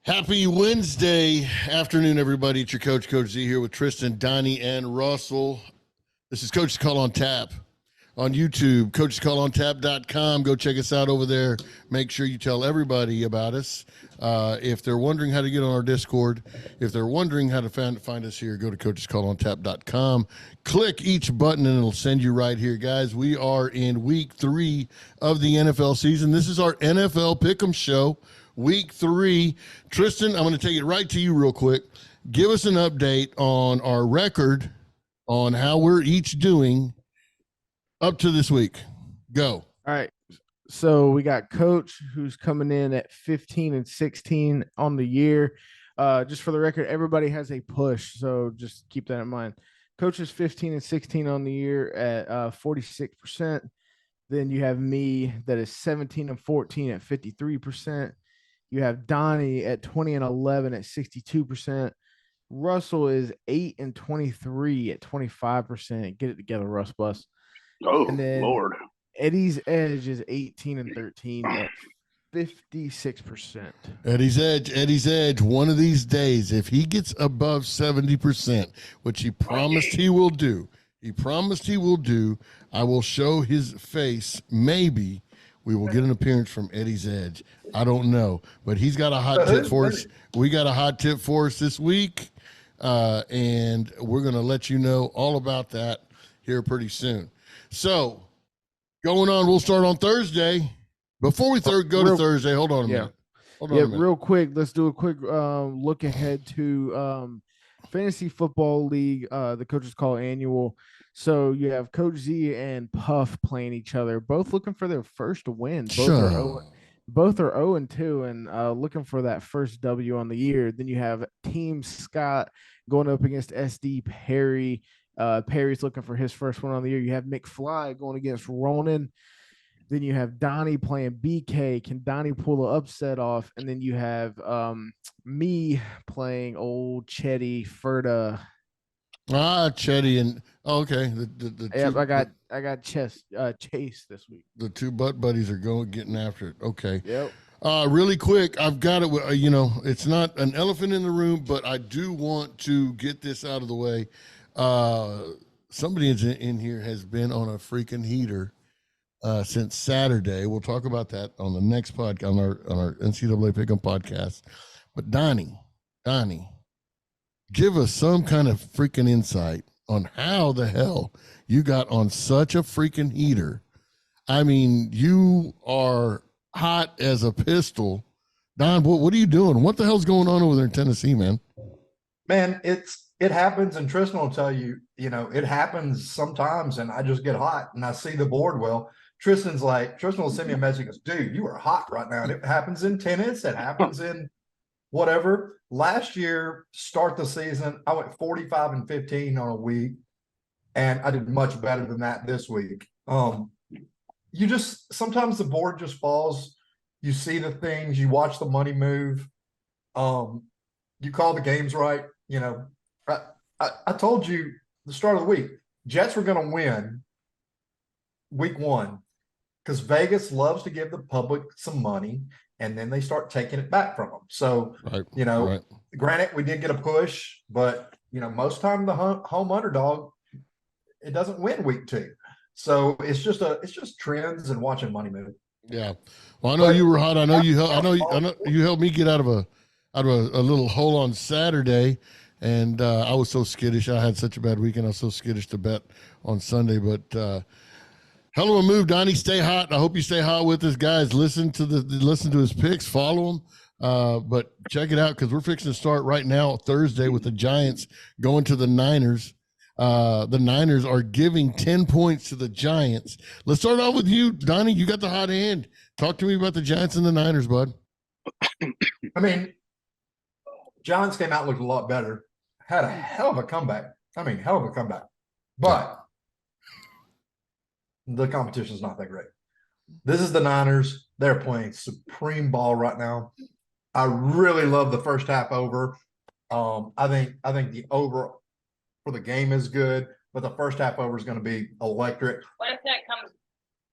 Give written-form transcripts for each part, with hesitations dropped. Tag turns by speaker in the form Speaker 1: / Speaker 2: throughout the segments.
Speaker 1: Happy Wednesday afternoon, everybody. It's your coach, Coach Z, here with Tristan, Donnie, and Russell. This is Coach's Call on Tap on YouTube, coachescallontap.com. Go check us out over there. Make sure you tell everybody about us. If they're wondering how to get on our Discord, if they're wondering how to find us here, go to coachescallontap.com. Click each button and it'll send you right here. Guys, we are in week 3 of the NFL season. This is our NFL Pick'em show. Week 3. Tristan, I'm going to take it right to you real quick. Give us an update on our record, on how we're each doing up to this week. Go.
Speaker 2: All right. So we got Coach, who's coming in at 15-16 on the year. Just for the record, everybody has a push, so just keep that in mind. Coach is 15-16 on the year at 46%. Then you have me that is 17-14 at 53%. You have Donnie at 20-11 at 62%. Russell is 8-23 at 25%. Get it together, Russ Bus.
Speaker 3: Oh,
Speaker 2: and then
Speaker 3: Lord.
Speaker 2: Eddie's Edge is 18-13 at 56%.
Speaker 1: Eddie's Edge, one of these days, if he gets above 70%, which he promised he will do, I will show his face. Maybe we will get an appearance from Eddie's Edge. I don't know, but he's got a hot tip for us. We got a hot tip for us this week, and we're going to let you know all about that here pretty soon. So, going on, we'll start on Thursday. Before we go to Thursday, hold on a minute.
Speaker 2: Real quick, let's do a quick look ahead to Fantasy Football League, the Coaches Call Annual. So you have Coach Z and Puff playing each other, both looking for their first win. Both are 0-2 and looking for that first W on the year. Then you have Team Scott going up against SD Perry. Perry's looking for his first one on the year. You have McFly going against Ronan. Then you have Donnie playing BK. Can Donnie pull the upset off? And then you have me playing old Chetty Ferda.
Speaker 1: Chetty and okay.
Speaker 2: I got Chase this week.
Speaker 1: The two butt buddies are getting after it. Okay.
Speaker 2: Yep.
Speaker 1: Really quick, I've got it. It's not an elephant in the room, but I do want to get this out of the way. Somebody in here has been on a freaking heater since Saturday. We'll talk about that on the next podcast, on our NCAA Pick'em podcast. But Donnie, give us some kind of freaking insight on how the hell you got on such a freaking heater. I mean, you are hot as a pistol. Don, what are you doing? What the hell's going on over there in Tennessee, man?
Speaker 4: Man, it happens, and Tristan will tell you, it happens sometimes, and I just get hot, and I see the board well. Tristan will send me a message, goes, dude, you are hot right now. And it happens in tennis. It happens in whatever. Last year, start the season, I went 45-15 on a week, and I did much better than that this week. Sometimes the board just falls. You see the things, you watch the money move. You call the games right. I told you the start of the week, Jets were going to win week 1 because Vegas loves to give the public some money, and then they start taking it back from them. So, Granted, we did get a push, but, most time the home underdog, it doesn't win week 2. So it's just trends and watching money move.
Speaker 1: Yeah. Well, I know you were hot. I know you helped me get out of a little hole on Saturday. And I was so skittish. I had such a bad weekend. I was so skittish to bet on Sunday. But hell of a move, Donnie. Stay hot. I hope you stay hot with us, guys. Listen to his picks. Follow him. But check it out because we're fixing to start right now Thursday with the Giants going to the Niners. The Niners are giving 10 points to the Giants. Let's start off with you, Donnie. You got the hot hand. Talk to me about the Giants and the Niners, bud.
Speaker 4: I mean, Giants came out and looked a lot better. Had a hell of a comeback. But the competition's not that great. This is the Niners. They're playing supreme ball right now. I really love the first half over. I think the over for the game is good, but the first half over is going to be electric.
Speaker 5: What if that comes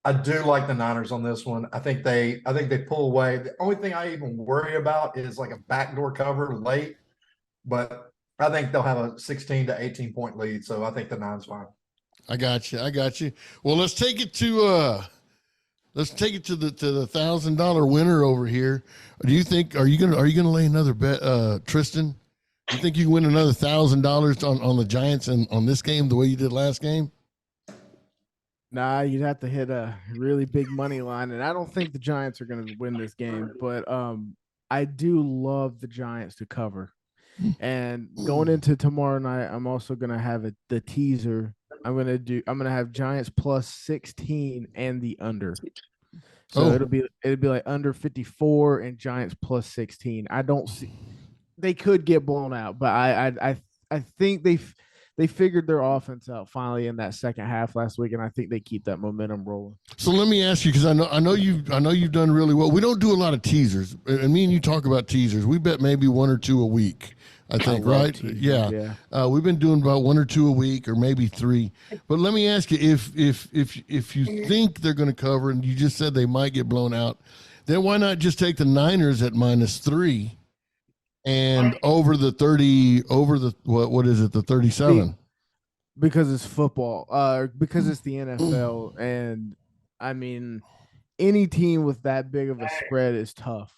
Speaker 4: I do like the Niners on this one. I think they pull away. The only thing I even worry about is like a backdoor cover late, but I think they'll have a 16 to 18 point lead. So I think the Niners fine.
Speaker 1: I got you. Well, let's take it to the $1,000 winner over here. Do you think are you gonna lay another bet, Tristan? You think you can win another $1,000 on the Giants and on this game the way you did last game?
Speaker 2: Nah, you'd have to hit a really big money line, and I don't think the Giants are going to win this game. But I do love the Giants to cover. And going into tomorrow night, I'm also going to have the teaser. I'm going to have Giants plus 16 and the under. So it'll be like under 54 and Giants plus 16. I don't see they could get blown out, but I think they figured their offense out finally in that second half last week, and I think they keep that momentum rolling.
Speaker 1: So let me ask you, because I know you've done really well. We don't do a lot of teasers, and me and you talk about teasers. We bet maybe one or two a week, I think, right?
Speaker 2: Teasers,
Speaker 1: yeah. We've been doing about one or two a week, or maybe three. But let me ask you, if you think they're going to cover, and you just said they might get blown out, then why not just take the Niners at -3? And over the 30, what is it, the 37?
Speaker 2: Because it's football, because it's the NFL. And I mean, any team with that big of a spread is tough.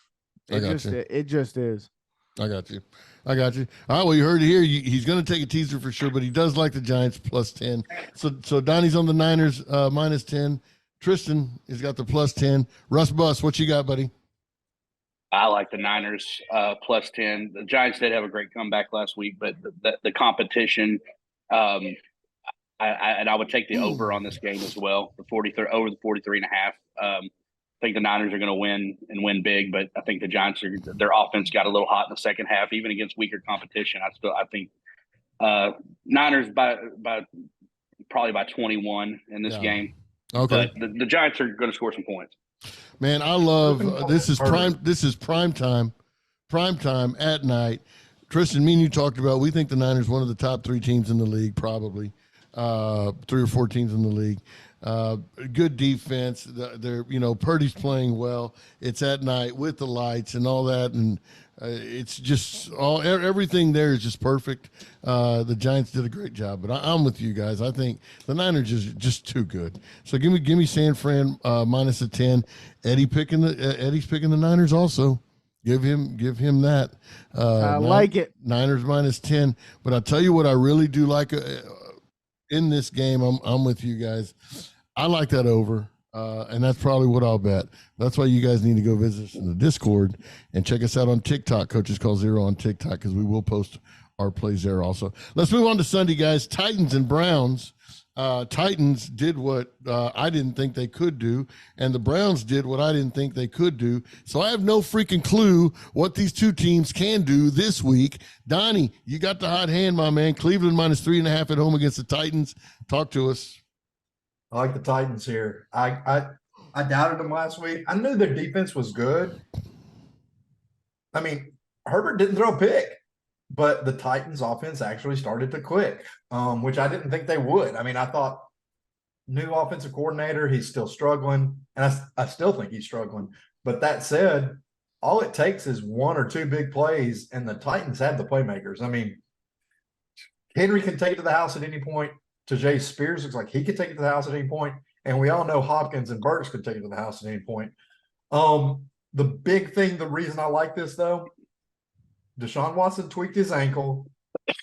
Speaker 2: It just is.
Speaker 1: I got you. All right, well, you heard it here. He's going to take a teaser for sure, but he does like the Giants plus 10. So Donnie's on the Niners -10. Tristan has got the plus 10. Russ Bus, what you got, buddy?
Speaker 3: I like the Niners plus 10. The Giants did have a great comeback last week, but the competition, I would take the over on this game as well, over the 43.5. I think the Niners are going to win and win big, but I think the Giants their offense got a little hot in the second half, even against weaker competition. I think Niners probably by 21 in this game.
Speaker 1: Okay.
Speaker 3: But the Giants are going to score some points.
Speaker 1: Man, I love this is prime time at night. Tristan, me and you talked about, we think the Niners one of the top 3 teams in the league, probably 3 or 4 teams in the league. Good defense. They're Purdy's playing well. It's at night with the lights and all that, and it's just everything there is just perfect. The Giants did a great job, but I'm with you guys. I think the Niners is just too good. So give me San Fran minus a 10. Eddie's picking the Niners also. Give him that.
Speaker 2: I like it.
Speaker 1: Niners minus 10. But I'll tell you what I really do like in this game. I'm with you guys. I like that over. And that's probably what I'll bet. That's why you guys need to go visit us in the Discord and check us out on TikTok, Coaches Call Zero on TikTok, because we will post our plays there also. Let's move on to Sunday, guys. Titans and Browns. Titans did what I didn't think they could do, and the Browns did what I didn't think they could do. So I have no freaking clue what these two teams can do this week. Donnie, you got the hot hand, my man. Cleveland minus 3.5 at home against the Titans. Talk to us.
Speaker 4: I like the Titans here. I doubted them last week. I knew their defense was good. I mean, Herbert didn't throw a pick, but the Titans offense actually started to click, which I didn't think they would. I mean, I thought new offensive coordinator, he's still struggling, and I still think he's struggling. But that said, all it takes is 1 or 2 big plays, and the Titans have the playmakers. I mean, Henry can take it to the house at any point. Tajay Spears looks like he could take it to the house at any point, and we all know Hopkins and Burks could take it to the house at any point. The big thing, the reason I like this though, Deshaun Watson tweaked his ankle,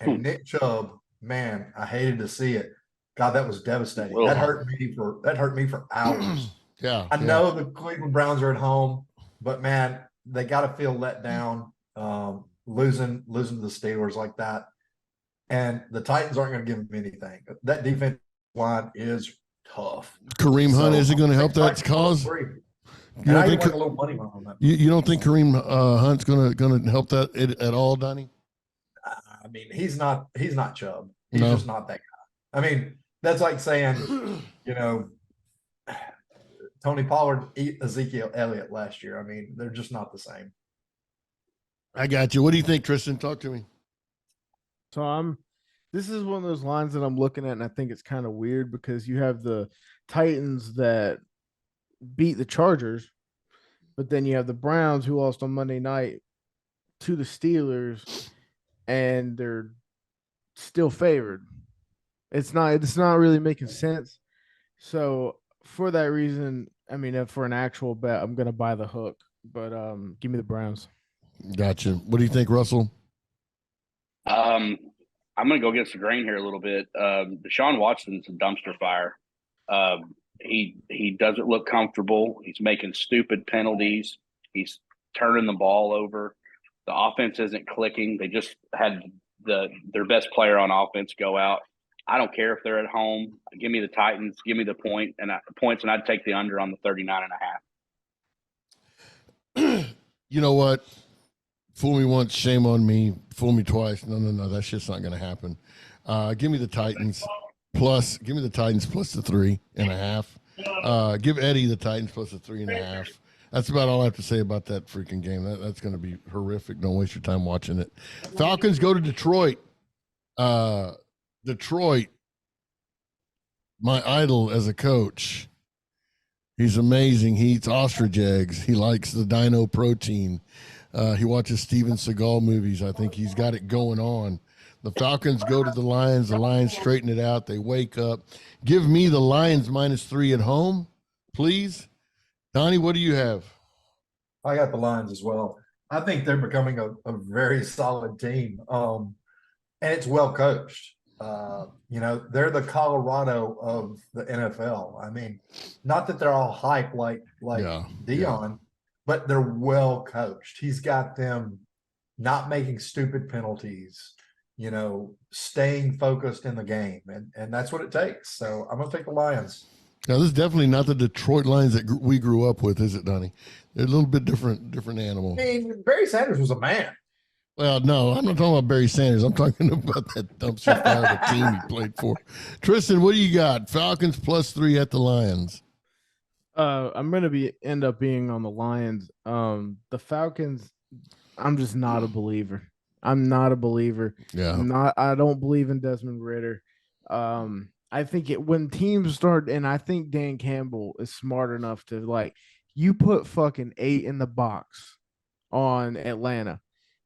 Speaker 4: and Nick Chubb, man, I hated to see it. God, that was devastating. That hurt me for hours.
Speaker 1: Yeah,
Speaker 4: I know the Cleveland Browns are at home, but man, they got to feel let down, losing to the Steelers like that. And the Titans aren't going to give them anything. That defensive line is tough.
Speaker 1: Kareem Hunt isn't going to help that cause. You don't think
Speaker 4: a little money on that.
Speaker 1: You don't think Kareem Hunt's going to help that at all, Donnie?
Speaker 4: I mean, he's not Chubb. He's just not that guy. I mean, that's like saying, Tony Pollard eat Ezekiel Elliott last year. I mean, they're just not the same.
Speaker 1: I got you. What do you think, Tristan? Talk to me.
Speaker 2: So this is one of those lines that I'm looking at, and I think it's kind of weird because you have the Titans that beat the Chargers, but then you have the Browns who lost on Monday night to the Steelers, and they're still favored. It's not really making sense. So for that reason, I mean, if for an actual bet, I'm gonna buy the hook. But give me the Browns.
Speaker 1: Gotcha. What do you think, Russell?
Speaker 3: I'm going to go against the grain here a little bit. Deshaun Watson's a dumpster fire. He doesn't look comfortable. He's making stupid penalties. He's turning the ball over. The offense isn't clicking. They just had their best player on offense go out. I don't care if they're at home. Give me the Titans. Give me the points, and I'd take the under on the 39.5.
Speaker 1: You know what? Fool me once, shame on me. Fool me twice. No. That shit's not going to happen. Give me the Titans plus. Give me the Titans plus the 3.5. Give Eddie the Titans plus the 3.5. That's about all I have to say about that freaking game. That's going to be horrific. Don't waste your time watching it. Falcons go to Detroit. Detroit, my idol as a coach. He's amazing. He eats ostrich eggs. He likes the dino protein. He watches Steven Seagal movies. I think he's got it going on. The Falcons go to the Lions. The Lions straighten it out. They wake up. Give me the Lions -3 at home, please. Donnie, what do you have?
Speaker 4: I got the Lions as well. I think they're becoming a very solid team. And it's well coached. They're the Colorado of the NFL. I mean, not that they're all hype like Dion, but they're well coached. He's got them not making stupid penalties, staying focused in the game. And that's what it takes. So I'm going to take the Lions.
Speaker 1: Now, this is definitely not the Detroit Lions that we grew up with, is it, Donnie? They're a little bit different animal.
Speaker 4: I mean, Barry Sanders was a man.
Speaker 1: Well, no, I'm not talking about Barry Sanders. I'm talking about that dumpster fire of a team he played for. Tristan, what do you got? Falcons +3 at the Lions.
Speaker 2: I'm gonna end up being on the Lions. The Falcons, I'm just not a believer. I'm not a believer.
Speaker 1: Yeah.
Speaker 2: I don't believe in Desmond Ridder. I think when teams start, and I think Dan Campbell is smart enough to you put fucking 8 in the box on Atlanta.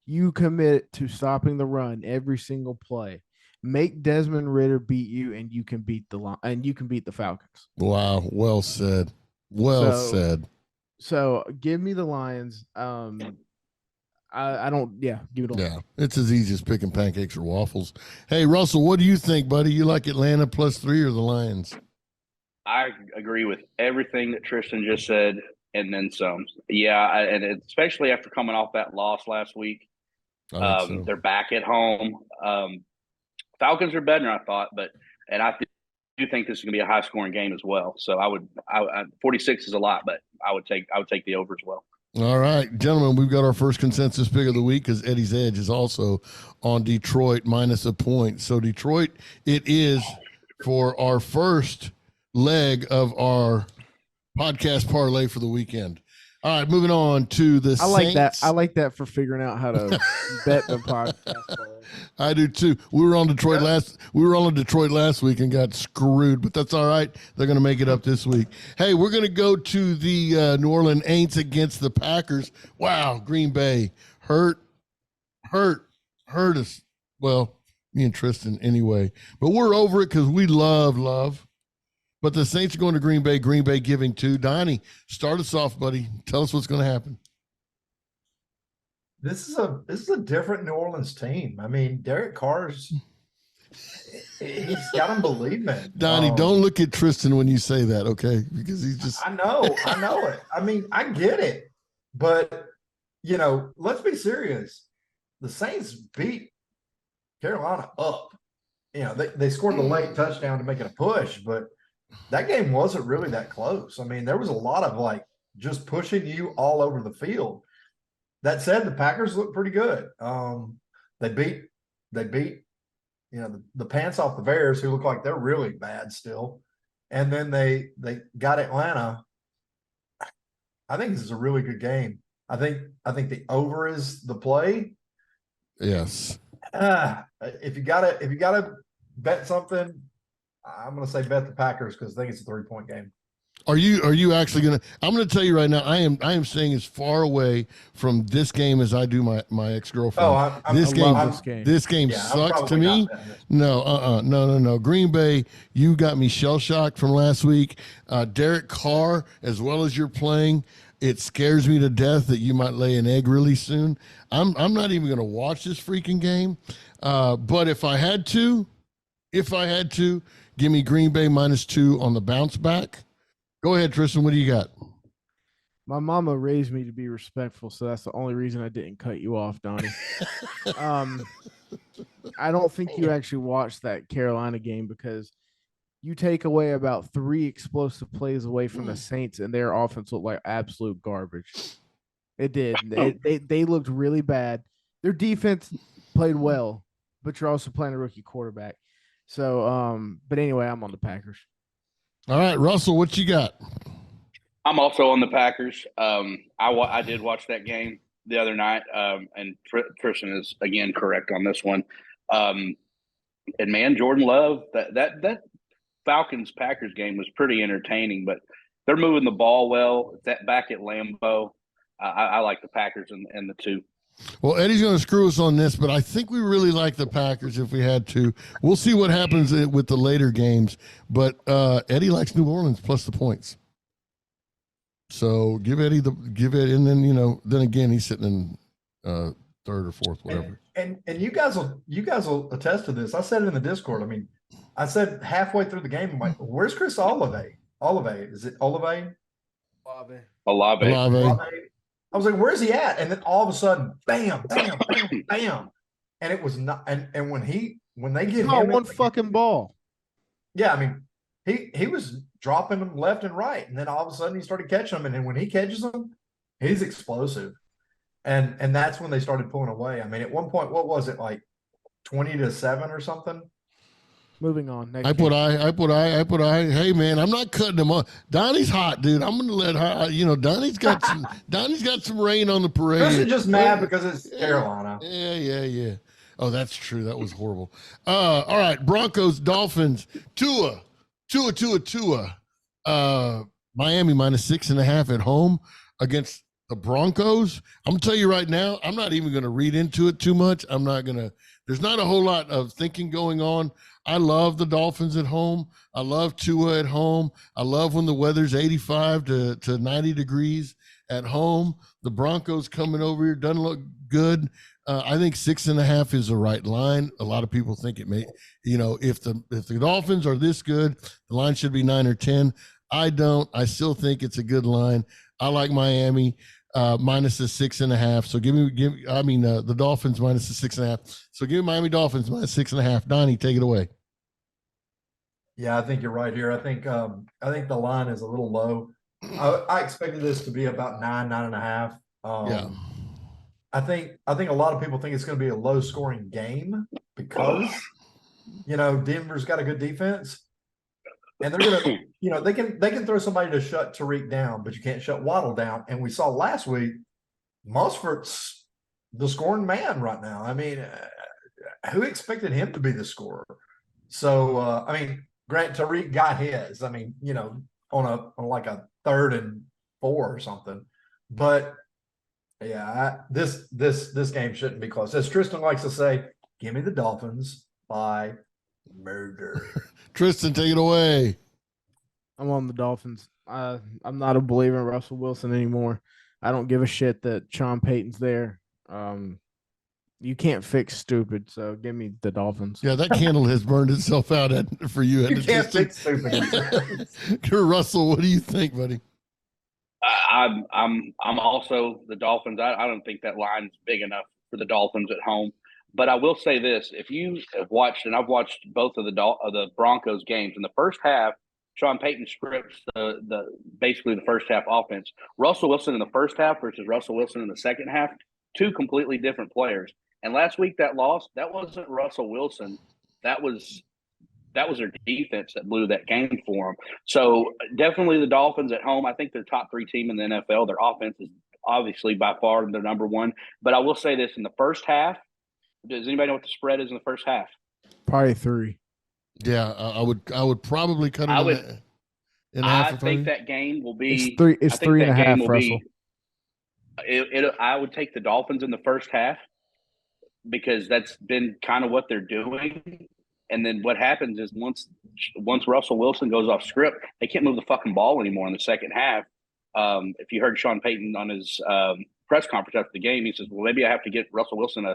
Speaker 2: You commit to stopping the run every single play. Make Desmond Ridder beat you, and you can beat the Falcons.
Speaker 1: Wow, well said. Well said.
Speaker 2: So give me the Lions. I don't. Yeah, give it a
Speaker 1: Yeah, it's as easy as picking pancakes or waffles. Hey, Russell, what do you think, buddy? You like Atlanta +3 or the Lions?
Speaker 3: I agree with everything that Tristan just said, and then some. Yeah, and especially after coming off that loss last week. They're back at home. Falcons are better than I thought, and I do think this is going to be a high scoring game as well. So I 46 is a lot, but I would take the over as well.
Speaker 1: All right, gentlemen, we've got our first consensus pick of the week because Eddie's Edge is also on Detroit -1 point. So Detroit it is for our first leg of our podcast parlay for the weekend. All right, moving on to the Saints.
Speaker 2: I like that for figuring out how to bet the podcast.
Speaker 1: I do too. We were on Detroit last week and got screwed, but that's all right. They're going to make it up this week. Hey, we're going to go to the New Orleans Saints against the Packers. Wow, Green Bay hurt us. Well, me and Tristan anyway, but we're over it because we love. But the Saints are going to Green Bay giving 2. Donnie, start us off, buddy. Tell us what's going to happen.
Speaker 4: This is a different New Orleans team. I mean, Derek Carr's he's got them believing.
Speaker 1: Donnie, don't look at Tristan when you say that, okay? Because he's just
Speaker 4: I know it. I mean, I get it. But let's be serious. The Saints beat Carolina up. They scored the late touchdown to make it a push, but that game wasn't really that close. I mean, there was a lot of just pushing you all over the field. That said, the Packers look pretty good. They beat the pants off the Bears, who look like they're really bad still. And then they got Atlanta. I think this is a really good game. I think the over is the play.
Speaker 1: Yes.
Speaker 4: If you gotta bet something, I'm going to say bet the Packers because I think it's a 3-point game.
Speaker 1: Are you actually gonna? I'm gonna tell you right now. I am staying as far away from this game as I do my ex girlfriend.
Speaker 4: Oh,
Speaker 2: I love this game.
Speaker 1: This game
Speaker 4: Yeah, I'm
Speaker 1: sucks to
Speaker 4: probably
Speaker 1: me.
Speaker 4: not betting this.
Speaker 1: No. Green Bay, you got me shell shocked from last week. Derek Carr, as well as you're playing, it scares me to death that you might lay an egg really soon. I'm not even gonna watch this freaking game. But if I had to, give me Green Bay -2 on the bounce back. Go ahead, Tristan. What do you got?
Speaker 2: My mama raised me to be respectful, so that's the only reason I didn't cut you off, Donnie. I don't think you actually watched that Carolina game because you take away about 3 explosive plays away from the Saints, and their offense looked like absolute garbage. It did. They looked really bad. Their defense played well, but you're also playing a rookie quarterback. So, but anyway, I'm on the Packers.
Speaker 1: All right, Russell, what you got?
Speaker 3: I'm also on the Packers. I did watch that game the other night, and Tristan is again correct on this one. And man, Jordan Love, that Falcons Packers game was pretty entertaining, but they're moving the ball well. That back at Lambeau, I like the Packers and the 2.
Speaker 1: Well, Eddie's going to screw us on this, but I think we really like the Packers if we had to. We'll see what happens with the later games. But Eddie likes New Orleans plus the points. So give Eddie, and then then again he's sitting in third or fourth, whatever.
Speaker 4: And you guys will attest to this. I said it in the Discord. I mean, I said halfway through the game, I'm like, "Where's Chris Olave? Is it Olave?
Speaker 3: Olave.
Speaker 4: I was like, where's he at? And then all of a sudden, bam, bam, bam, bam. And it was not and when they get him
Speaker 2: one fucking ball.
Speaker 4: Yeah, I mean, he was dropping them left and right. And then all of a sudden he started catching them. And then when he catches them, he's explosive. And that's when they started pulling away. I mean, at one point, what was it, like 20-7 or something?
Speaker 2: Moving on. Next
Speaker 1: I put I. Hey man, I'm not cutting him off. Donnie's hot, dude. I'm gonna let Donnie's got some rain on the parade.
Speaker 4: Chris is just mad because it's Carolina.
Speaker 1: Yeah. Oh, that's true. That was horrible. All right, Broncos, Dolphins, Tua. Miami -6.5 at home against the Broncos. I'm gonna tell you right now, I'm not even gonna read into it too much. There's not a whole lot of thinking going on. I love the Dolphins at home. I love Tua at home. I love when the weather's 85 to 90 degrees at home. The Broncos coming over here doesn't look good. I think 6.5 is the right line. A lot of people think it may, if the Dolphins are this good, the line should be 9 or 10. I don't. I still think it's a good line. I like Miami -6.5. So give me the Dolphins -6.5. So give me Miami Dolphins -6.5. Donnie, take it away.
Speaker 4: Yeah, I think you're right here. I think the line is a little low. I expected this to be about 9.5.
Speaker 1: Yeah.
Speaker 4: I think a lot of people think it's going to be a low scoring game because Denver's got a good defense. And they're gonna, they can throw somebody to shut Tariq down, but you can't shut Waddle down. And we saw last week, Mostfert's the scoring man right now. I mean, who expected him to be the scorer? So Grant Tariq got his. I mean, on like a 3rd and 4 or something. But yeah, this game shouldn't be close. As Tristan likes to say, give me the Dolphins by murder.
Speaker 1: Tristan, take it away.
Speaker 2: I'm on the Dolphins. I'm not a believer in Russell Wilson anymore. I don't give a shit that Sean Payton's there. You can't fix stupid, so give me the Dolphins.
Speaker 1: Yeah, that candle has burned itself out for you.
Speaker 4: You can't fix stupid.
Speaker 1: Russell, what do you think, buddy?
Speaker 3: I'm also the Dolphins. I don't think that line's big enough for the Dolphins at home. But I will say this: if you have watched, and I've watched both of the Broncos games, in the first half, Sean Payton scripts basically the first half offense. Russell Wilson in the first half versus Russell Wilson in the second half, 2 completely different players. And last week that loss, that wasn't Russell Wilson. That was their defense that blew that game for them. So definitely the Dolphins at home. I think they're top 3 team in the NFL. Their offense is obviously by far their number 1. But I will say this: in the first half. Does anybody know what the spread is in the first half?
Speaker 2: Probably 3.
Speaker 1: Yeah, I would probably cut it. in
Speaker 3: I
Speaker 1: half of
Speaker 3: think
Speaker 1: time?
Speaker 3: that game will be.
Speaker 2: It's three. It's
Speaker 3: I think
Speaker 2: 3.5, Russell.
Speaker 3: I would take the Dolphins in the first half because that's been kind of what they're doing. And then what happens is once Russell Wilson goes off script, they can't move the fucking ball anymore in the second half. If you heard Sean Payton on his press conference after the game, he says, "Well, maybe I have to get Russell Wilson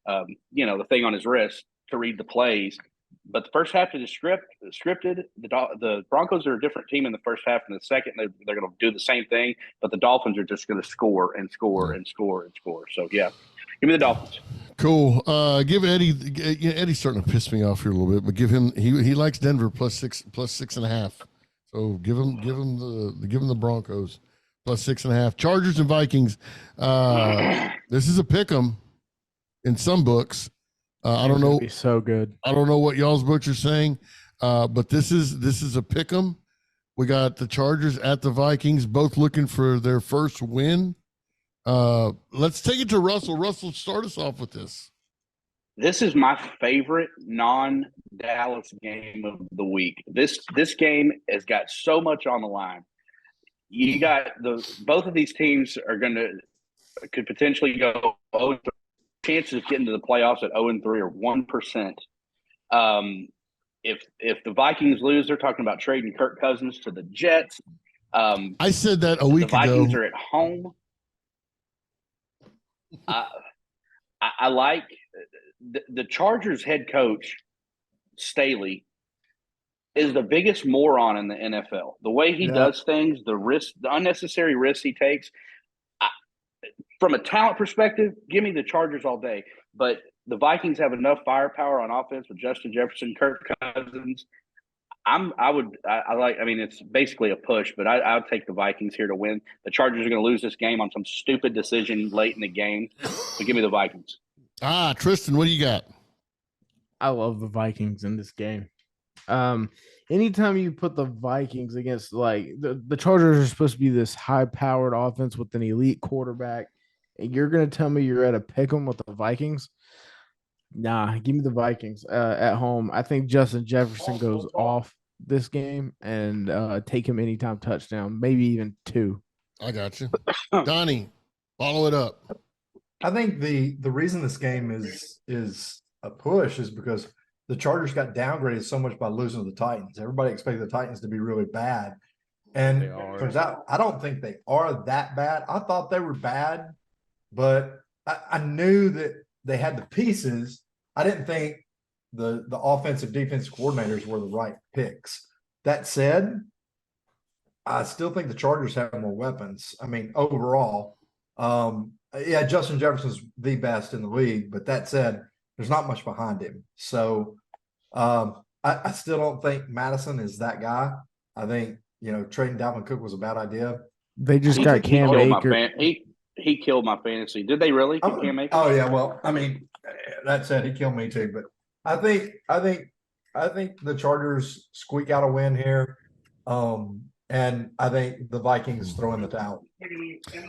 Speaker 3: the thing on his wrist to read the plays." But the first half is scripted. The Broncos are a different team in the first half. In the second, they're going to do the same thing. But the Dolphins are just going to score and score and score and score. So yeah, give me the Dolphins.
Speaker 1: Cool. Give Eddie. Eddie's starting to piss me off here a little bit, but give him. He likes Denver plus 6.5. So give him the Broncos plus 6.5. Chargers and Vikings. This is a pick 'em in some books. I don't know.
Speaker 2: Be so good.
Speaker 1: I don't know what y'all's books are saying, but this is a pick 'em. We got the Chargers at the Vikings, both looking for their first win. Let's take it to Russell. Russell, start us off with this.
Speaker 3: This is my favorite non-Dallas game of the week. This game has got so much on the line. You got both of these teams could potentially go 0. Chances of getting to the playoffs at 0-3 are 1%. If the Vikings lose, they're talking about trading Kirk Cousins to the Jets.
Speaker 1: I said that a week ago.
Speaker 3: The Vikings are at home. I like the Chargers head coach, Staley, is the biggest moron in the NFL. The way he does things, the unnecessary risks he takes. From a talent perspective, give me the Chargers all day. But the Vikings have enough firepower on offense with Justin Jefferson, Kirk Cousins. It's basically a push, but I would take the Vikings here to win. The Chargers are going to lose this game on some stupid decision late in the game. So give me the Vikings.
Speaker 1: Tristan, what do you got?
Speaker 2: I love the Vikings in this game. Anytime you put the Vikings against the Chargers are supposed to be this high-powered offense with an elite quarterback, and you're going to tell me you're at a pick 'em with the Vikings? Nah, give me the Vikings at home. I think Justin Jefferson goes off this game and take him anytime touchdown, maybe even 2.
Speaker 1: I got you. Donnie, follow it up.
Speaker 4: I think the reason this game is a push is because the Chargers got downgraded so much by losing to the Titans. Everybody expected the Titans to be really bad. And it turns out I don't think they are that bad. I thought they were bad, but I knew that they had the pieces. I didn't think the offensive defensive coordinators were the right picks. That said, I still think the Chargers have more weapons. I mean, overall, Justin Jefferson's the best in the league, but that said, there's not much behind him. So I still don't think Madison is that guy. I think, trading Dalvin Cook was a bad idea.
Speaker 2: They just got Cam Akers.
Speaker 3: He killed my fantasy. Did they really? Cam Akers?
Speaker 4: Oh yeah. Well, I mean, that said, he killed me too. But I think the Chargers squeak out a win here, and I think the Vikings throw in the towel.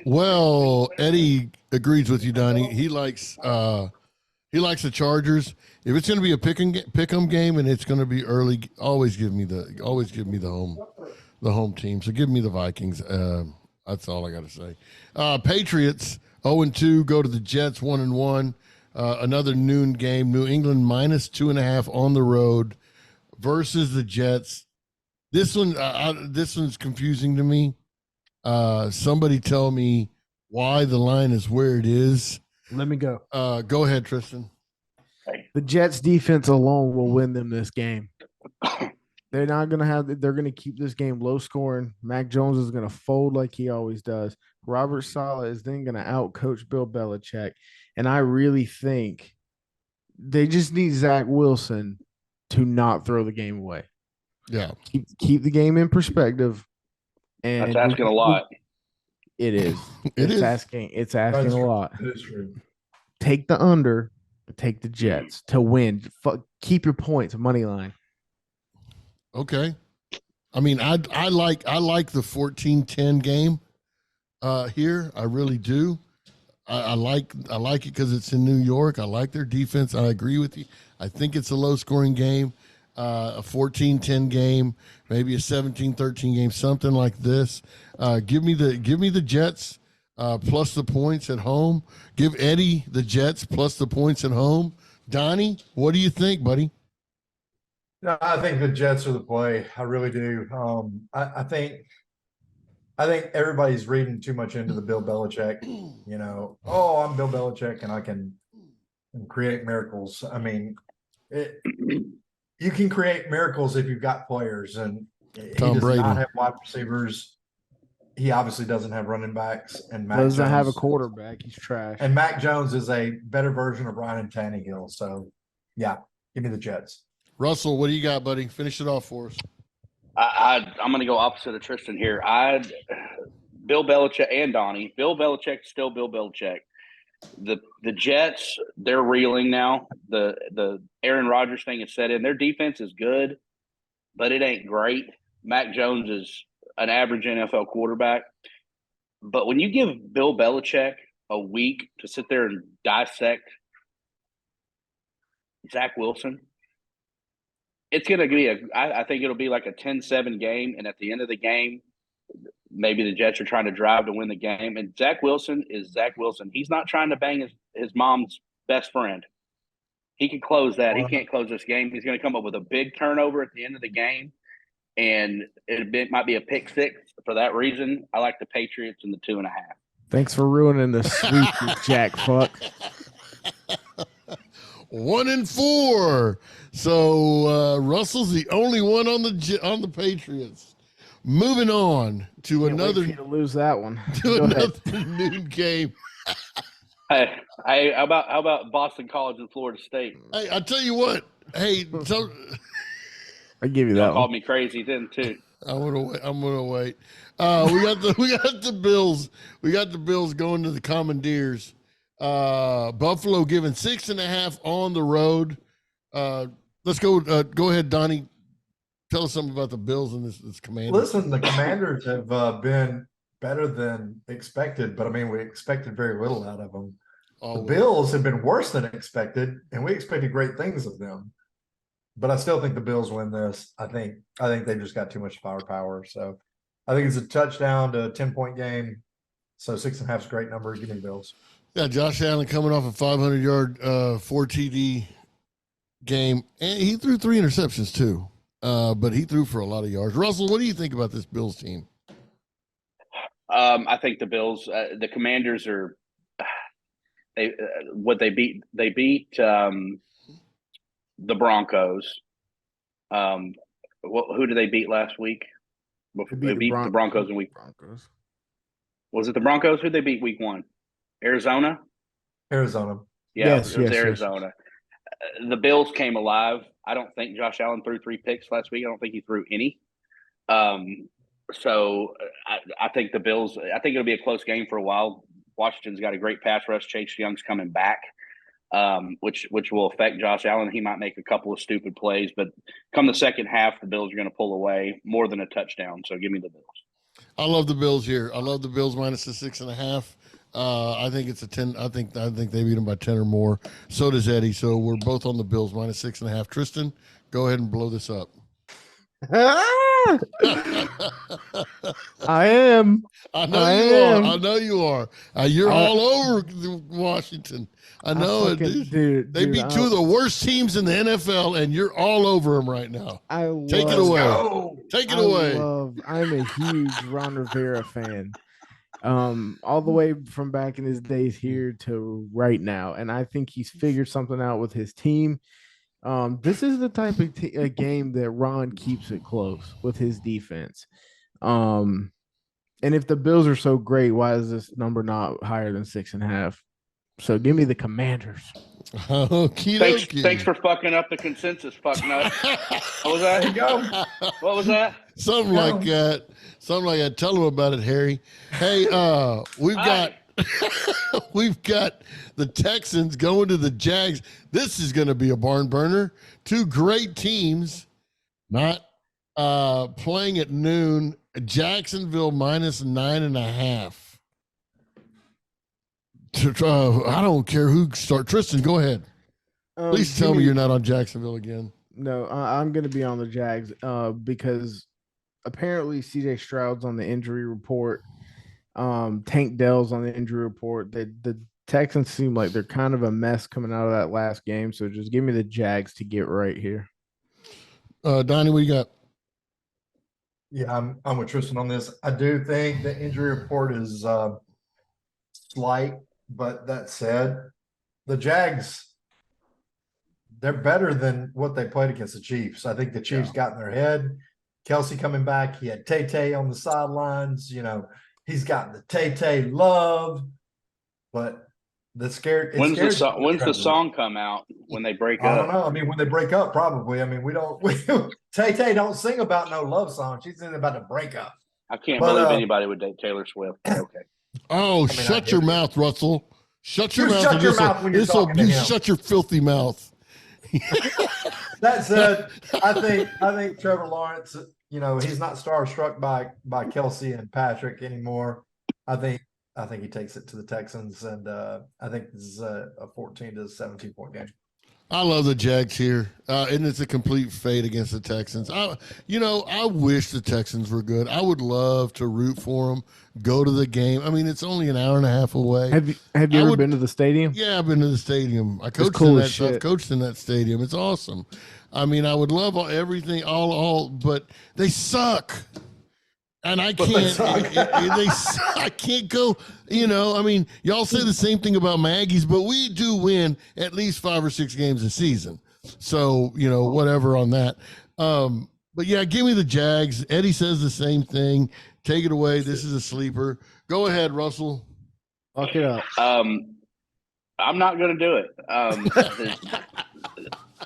Speaker 1: Well, Eddie agrees with you, Donnie. He likes the Chargers. If it's going to be a pick 'em game and it's going to be early, always give me the home team. So give me the Vikings. That's all I got to say. Patriots 0-2 go to the Jets 1-1. Another noon game. New England minus 2.5 on the road versus the Jets. This one's confusing to me. Somebody tell me why the line is where it is.
Speaker 2: Let me go.
Speaker 1: Go ahead, Tristan.
Speaker 2: The Jets defense alone will win them this game. They're going to keep this game low scoring. Mac Jones is going to fold like he always does. Robert Saleh is then going to out-coach Bill Belichick. And I really think they just need Zach Wilson to not throw the game away.
Speaker 1: Yeah.
Speaker 2: Keep the game in perspective. And
Speaker 3: that's asking a lot.
Speaker 2: It is.
Speaker 1: It's
Speaker 2: asking a lot.
Speaker 4: It is true.
Speaker 2: Take the under, take the Jets to win. Keep your points, money line.
Speaker 1: Okay. I mean, I like the 14-10 game here. I really do. I like it because it's in New York. I like their defense. I agree with you. I think it's a low-scoring game. a 14-10 game, maybe a 17-13 game, something like this. Give me the Jets plus the points at home. Give Eddie the Jets plus the points at home. Donnie, what do you think, buddy?
Speaker 4: No, I think the Jets are the play. I really do. I think everybody's reading too much into the Bill Belichick. You know, oh, I'm Bill Belichick and I can create miracles. I mean, you can create miracles if you've got players, and he does not have wide receivers. He obviously doesn't have running backs, and Mac
Speaker 2: Doesn't
Speaker 4: Jones
Speaker 2: have a quarterback. He's trash.
Speaker 4: And Mac Jones is a better version of Ryan Tannehill. So, yeah, give me the Jets.
Speaker 1: Russell, what do you got, buddy? Finish it off for us.
Speaker 3: I'm going to go opposite of Tristan here. Bill Belichick and Donnie. Bill Belichick, still Bill Belichick. The Jets, they're reeling now. The Aaron Rodgers thing is set in. Their defense is good, but it ain't great. Mac Jones is an average NFL quarterback. But when you give Bill Belichick a week to sit there and dissect Zach Wilson, it's going to be I think it'll be like a 10-7 game. And at the end of the game, maybe the Jets are trying to drive to win the game. And Zach Wilson is Zach Wilson. He's not trying to bang his mom's best friend. He can close that. He can't close this game. He's going to come up with a big turnover at the end of the game. And it might be a pick six. For that reason, I like the Patriots in the 2.5.
Speaker 2: Thanks for ruining the sweep, you jack fuck.
Speaker 1: 1-4. So Russell's the only one on the Patriots. Moving on to another
Speaker 2: to lose that one.
Speaker 1: To another noon game.
Speaker 3: Hey, how about Boston College and Florida State?
Speaker 1: Hey, I tell you what. Hey, so
Speaker 2: I give you that.
Speaker 3: Called me crazy then too.
Speaker 1: I'm gonna wait. We got the Bills. We got the Bills going to the Commandeers. Buffalo giving 6.5 on the road. Let's go. Go ahead, Donnie. Tell us something about the Bills and this Commanders.
Speaker 4: Listen, the Commanders have been better than expected, but I mean, we expected very little out of them. The Bills have been worse than expected, and we expected great things of them. But I still think the Bills win this. I think they've just got too much firepower. So I think it's a touchdown to a 10-point game. So 6.5 is a great number. Give me the Bills.
Speaker 1: Yeah, Josh Allen coming off a 500-yard 4 TD game, and he threw 3 interceptions too. But he threw for a lot of yards. Russell, what do you think about this Bills team?
Speaker 3: I think the Bills, the Commanders are they beat the Broncos. Who did they beat last week? They beat the Broncos in week.
Speaker 2: Broncos.
Speaker 3: Was it the Broncos? Who they beat week 1? Arizona.
Speaker 4: Arizona.
Speaker 3: Yeah, it was Arizona. Yes. The Bills came alive. I don't think Josh Allen threw 3 picks last week. I don't think he threw any. So I think the Bills. I think it'll be a close game for a while. Washington's got a great pass rush. Chase Young's coming back. Which will affect Josh Allen. He might make a couple of stupid plays, but come the second half, the Bills are going to pull away more than a touchdown. So give me the Bills.
Speaker 1: I love the Bills here. I love the Bills minus the 6.5. I think it's a 10. I think they beat them by 10 or more. So does Eddie. So we're both on the Bills minus 6.5. Tristan, go ahead and blow this up.
Speaker 2: I am.
Speaker 1: I know you are. You're all over Washington. I know it, dude. They beat 2 of the worst teams in the NFL, and you're all over them right now. Take it away. Take it away.
Speaker 2: I'm a huge Ron Rivera fan. All the way from back in his days here to right now, and I think he's figured something out with his team. This is the type of game that Ron keeps it close with his defense. And if the Bills are so great, why is this number not higher than 6.5? So give me the Commanders.
Speaker 3: Thanks for fucking up the consensus, fuck nut. What was that? What was that?
Speaker 1: Something like that. Something like that. Tell them about it, Harry. Hey, we've got the Texans going to the Jags. This is going to be a barn burner. 2 great teams not playing at noon. Jacksonville minus 9.5. I don't care who start. Tristan, go ahead. Please tell me you're not on Jacksonville again.
Speaker 2: No, I'm going to be on the Jags because apparently CJ Stroud's on the injury report. Tank Dell's on the injury report. The Texans seem like they're kind of a mess coming out of that last game. So just give me the Jags to get right here.
Speaker 1: Donnie, what you got?
Speaker 4: Yeah, I'm with Tristan on this. I do think the injury report is slight, but that said, the Jags, they're better than what they played against the Chiefs. I think the Chiefs got in their head. Kelsey coming back, he had Tay on the sidelines. He's got the Tay love, but when's
Speaker 3: the song come out when they break up?
Speaker 4: I don't know. I mean, when they break up, probably. I mean, Tay don't sing about no love song. She's singing about the breakup.
Speaker 3: I can't believe anybody would date Taylor Swift. Okay.
Speaker 1: Oh, shut your mouth, Russell. Shut your mouth.
Speaker 4: Shut your mouth when you're talking to him.
Speaker 1: Shut your filthy mouth.
Speaker 4: That said, I think Trevor Lawrence, he's not starstruck by Kelsey and Patrick anymore. I think he takes it to the Texans, and I think this is a 14 to 17 point game.
Speaker 1: I love the Jags here, and it's a complete fade against the Texans. I wish the Texans were good. I would love to root for them, go to the game. I mean, it's only an hour and a half away.
Speaker 2: Have you ever been to the stadium?
Speaker 1: Yeah, I've been to the stadium. I coached I've coached in that stadium. It's awesome. I mean, I would love everything, all, but they suck. And I can't. I can't go. I mean, y'all say the same thing about my Aggies, but we do win at least 5 or 6 games a season. So whatever on that. But yeah, give me the Jags. Eddie says the same thing. Take it away. This is a sleeper. Go ahead, Russell.
Speaker 2: Lock it up.
Speaker 3: I'm not going to do it.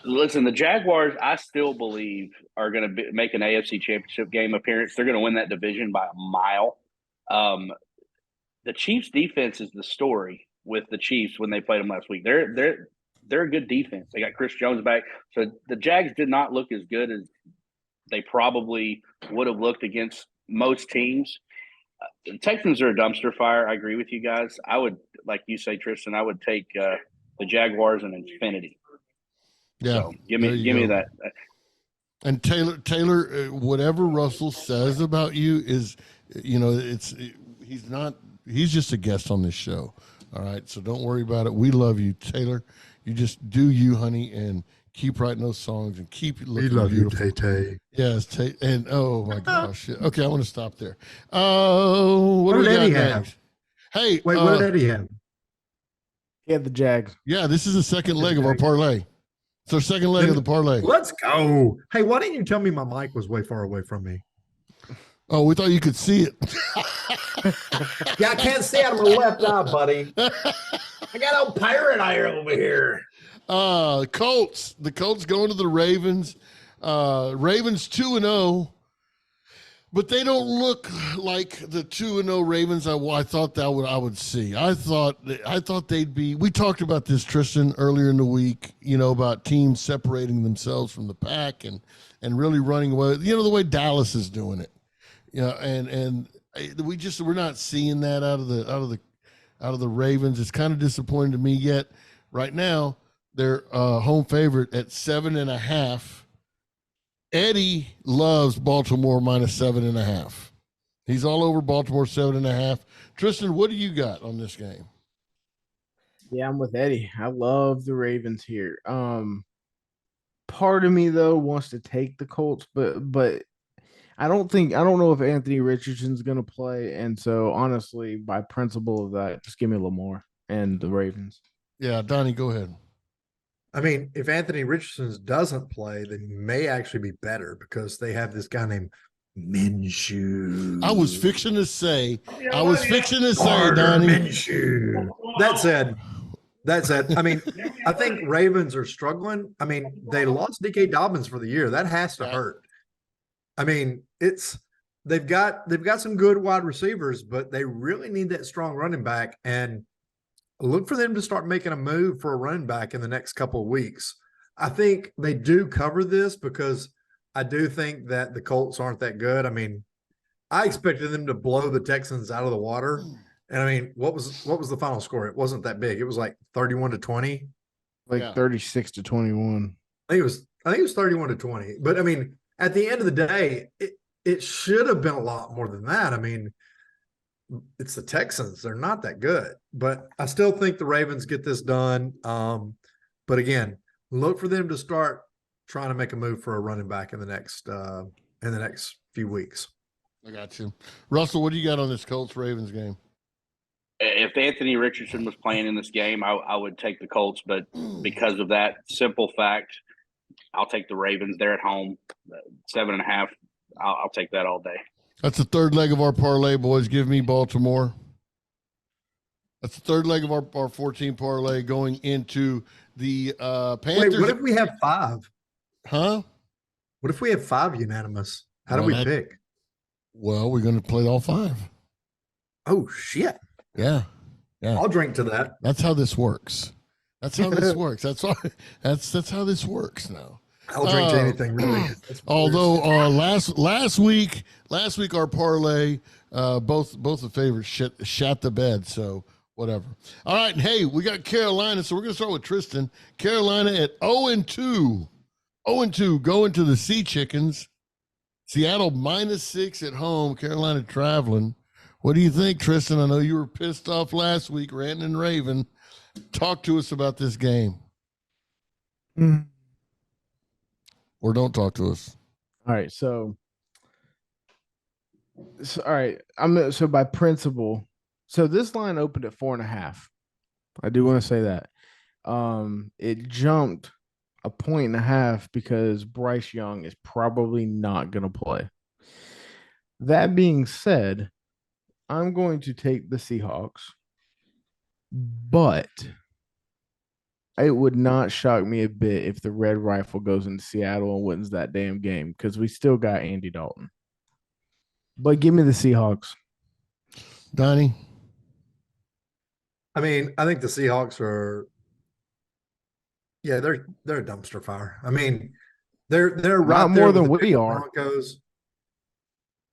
Speaker 3: Listen, the Jaguars, I still believe, are going to make an AFC Championship game appearance. They're going to win that division by a mile. The Chiefs' defense is the story with the Chiefs when they played them last week. They're a good defense. They got Chris Jones back. So the Jags did not look as good as they probably would have looked against most teams. The Texans are a dumpster fire. I agree with you guys. I would, like you say, Tristan, I would take the Jaguars in infinity.
Speaker 1: Yeah,
Speaker 3: so give me that.
Speaker 1: And Taylor, whatever Russell says about you is, he's just a guest on this show. All right, so don't worry about it. We love you, Taylor. You just do you, honey, and keep writing those songs and keep looking beautiful. We love you, Tay. Yes, Tay. And oh my gosh, okay, I want to stop there. What did Eddie have? Hey,
Speaker 5: wait, what did Eddie have?
Speaker 2: He had the Jags.
Speaker 1: Yeah, this is the second leg of our parlay. It's our second leg of the parlay.
Speaker 5: Let's go. Hey, why didn't you tell me my mic was way far away from me?
Speaker 1: Oh, we thought you could see it.
Speaker 5: Yeah, I can't see out of my left eye, buddy. I got old pirate eye over here.
Speaker 1: Colts. The Colts going to the Ravens. Ravens 2-0. But they don't look like the 2-0 Ravens I thought I would see. I thought they'd be. We talked about this, Tristan, earlier in the week. About teams separating themselves from the pack and really running away. The way Dallas is doing it. And we're not seeing that out of the Ravens. It's kind of disappointing to me. Yet right now they're home favorite at 7.5. Eddie loves Baltimore -7.5. He's all over Baltimore 7.5. Tristan, what do you got on this game?
Speaker 2: Yeah, I'm with Eddie. I love the Ravens here. Part of me though wants to take the Colts, but I don't know if Anthony Richardson's going to play, and so honestly, by principle of that, just give me Lamar and the Ravens.
Speaker 1: Yeah, Donnie, go ahead.
Speaker 5: I mean, if Anthony Richardson doesn't play, then he may actually be better because they have this guy named Minshew.
Speaker 1: I was fixing to say, Donnie.
Speaker 5: Minshew. That said, I mean, I think Ravens are struggling. I mean, they lost D.K. Dobbins for the year. That has to hurt. I mean, they've got some good wide receivers, but they really need that strong running back, and look for them to start making a move for a running back in the next couple of weeks. I think they do cover this because I do think that the Colts aren't that good. I mean, I expected them to blow the Texans out of the water. And I mean, what was the final score? It wasn't that big. It was like 31-20.
Speaker 2: Like 36-21.
Speaker 5: I think it was 31-20. But I mean, at the end of the day, it should have been a lot more than that. I mean, it's the Texans. They're not that good, but I still think the Ravens get this done. But again, look for them to start trying to make a move for a running back in the next few weeks.
Speaker 1: I got you. Russell, what do you got on this Colts-Ravens game?
Speaker 3: If Anthony Richardson was playing in this game, I would take the Colts, but because of that simple fact, I'll take the Ravens. They're at home, 7.5. I'll take that all day.
Speaker 1: That's the third leg of our parlay, boys. Give me Baltimore. That's the third leg of our 14 parlay going into the Panthers.
Speaker 5: Wait, what if we have 5?
Speaker 1: Huh?
Speaker 5: What if we have 5 unanimous? How do we pick?
Speaker 1: Well, we're going to play all 5.
Speaker 5: Oh, shit.
Speaker 1: Yeah.
Speaker 5: I'll drink to that.
Speaker 1: That's how this works. That's how this works. That's how this works now.
Speaker 5: I'll drink to anything, really.
Speaker 1: Although last week our parlay, both the favorites shot the bed. So whatever. All right, and hey, we got Carolina, so we're gonna start with Tristan. Carolina at 0-2, 0-2 going to the Sea Chickens. Seattle -6 at home. Carolina traveling. What do you think, Tristan? I know you were pissed off last week, ranting and raving. Talk to us about this game. Or don't talk to us.
Speaker 2: All right, so all right. So by principle, so this line opened at 4.5. I do want to say that. It jumped 1.5 because Bryce Young is probably not going to play. That being said, I'm going to take the Seahawks, but it would not shock me a bit if the Red Rifle goes into Seattle and wins that damn game because we still got Andy Dalton. But give me the Seahawks.
Speaker 1: Donnie?
Speaker 5: I mean, I think the Seahawks are – yeah, they're a dumpster fire. I mean, they're right
Speaker 2: not
Speaker 5: there
Speaker 2: more
Speaker 5: with
Speaker 2: than
Speaker 5: the
Speaker 2: we are.
Speaker 5: Broncos.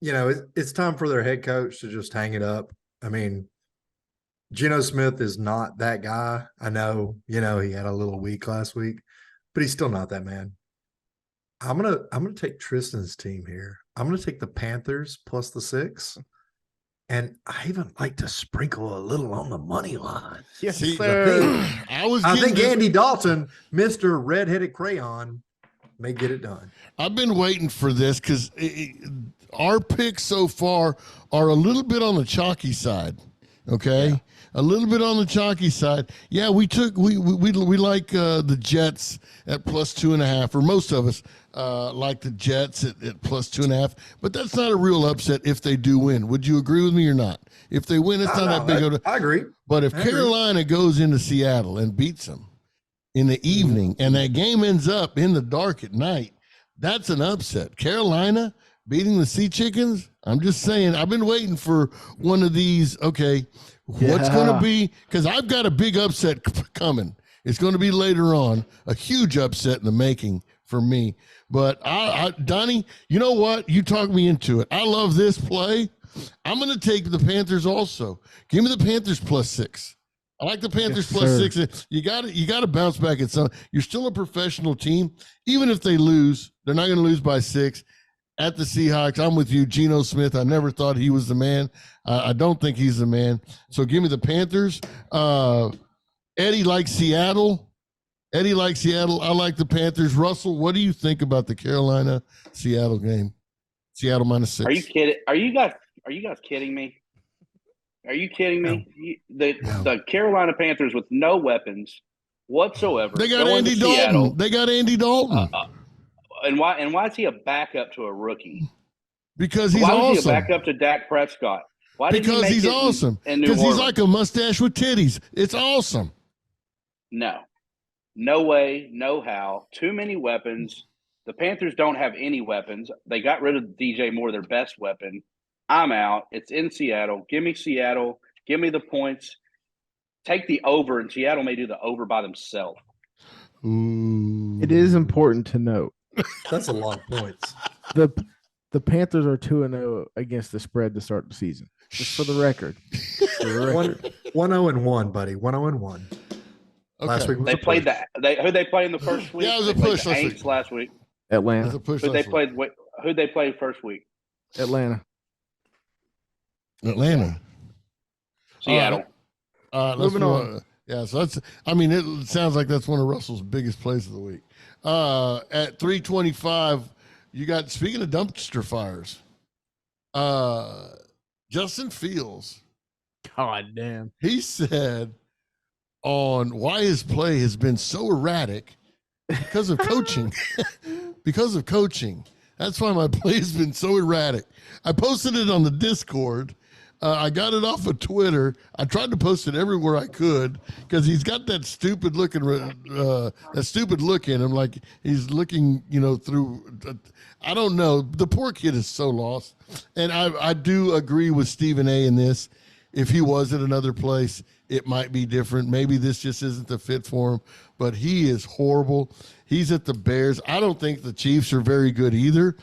Speaker 5: You know, it's time for their head coach to just hang it up. I mean, Geno Smith is not that guy. I know, he had a little week last week, but he's still not that man. I'm gonna take Tristan's team here. I'm gonna take the Panthers plus the 6. And I even like to sprinkle a little on the money line.
Speaker 2: Yes,
Speaker 5: sir. I think
Speaker 1: this.
Speaker 5: Andy Dalton, Mr. Red-Headed Crayon, may get it done.
Speaker 1: I've been waiting for this because our picks so far are a little bit on the chalky side. Okay, yeah. A little bit on the chalky side. Yeah, we like the Jets at plus 2.5, or most of us like the Jets at plus 2.5. But that's not a real upset if they do win. Would you agree with me or not? If they win, it's not that big.
Speaker 5: I agree.
Speaker 1: But if Carolina goes into Seattle and beats them in the evening, and that game ends up in the dark at night, that's an upset. Carolina beating the Sea Chickens. I'm just saying, I've been waiting for one of these. Okay, what's going to be? Because I've got a big upset coming. It's going to be later on, a huge upset in the making for me. But Donnie, you know what? You talked me into it. I love this play. I'm going to take the Panthers also. Give me the Panthers plus 6. I like the Panthers plus 6. You got to bounce back at some. You're still a professional team. Even if they lose, they're not going to lose by 6. At the Seahawks, I'm with you, Geno Smith. I never thought he was the man. I don't think he's the man. So give me the Panthers. Eddie likes Seattle. I like the Panthers. Russell, what do you think about the Carolina-Seattle game? Seattle -6.
Speaker 3: Are you kidding? Are you guys kidding me? Are you kidding me?
Speaker 5: No.
Speaker 3: The Carolina Panthers with no weapons whatsoever.
Speaker 1: They got Andy Dalton.
Speaker 3: And why is he a backup to a rookie?
Speaker 1: Because he's awesome.
Speaker 3: Why was he a backup to Dak Prescott?
Speaker 1: Because he's awesome. Because he's like a mustache with titties. It's awesome.
Speaker 3: No way, no how. Too many weapons. The Panthers don't have any weapons. They got rid of DJ Moore, their best weapon. I'm out. It's in Seattle. Give me Seattle. Give me the points. Take the over, and Seattle may do the over by themselves.
Speaker 1: Ooh.
Speaker 2: It is important to note.
Speaker 5: That's a lot of points.
Speaker 2: The Panthers are 2-0 against the spread to start the season. Just for the record.
Speaker 5: 1-0-1, buddy. 1-0-1. Last week was
Speaker 3: They
Speaker 5: a
Speaker 3: played
Speaker 5: push.
Speaker 3: Who they play in the first week?
Speaker 1: Yeah, it was a
Speaker 3: They played
Speaker 1: push
Speaker 3: the
Speaker 1: last
Speaker 3: Aints
Speaker 1: week.
Speaker 3: last week.
Speaker 2: Atlanta.
Speaker 1: That's a push
Speaker 3: Who they
Speaker 1: last week.
Speaker 3: played? Who they played first week?
Speaker 2: Atlanta.
Speaker 1: Atlanta.
Speaker 3: Seattle.
Speaker 1: Let's
Speaker 2: Moving
Speaker 1: move
Speaker 2: on.
Speaker 1: Yeah, so that's. I mean, it sounds like that's one of Russell's biggest plays of the week. At 325, you got. Speaking of dumpster fires, Justin Fields.
Speaker 2: God damn.
Speaker 1: He said on why his play has been so erratic because of coaching. Because of coaching. That's why my play has been so erratic. I posted it on the Discord. I got it off of Twitter. I tried to post it everywhere I could because he's got that stupid look in him, like he's looking, through. I don't know. The poor kid is so lost, and I do agree with Stephen A. in this. If he was at another place, it might be different. Maybe this just isn't the fit for him, but he is horrible. He's at the Bears. I don't think the Chiefs are very good either.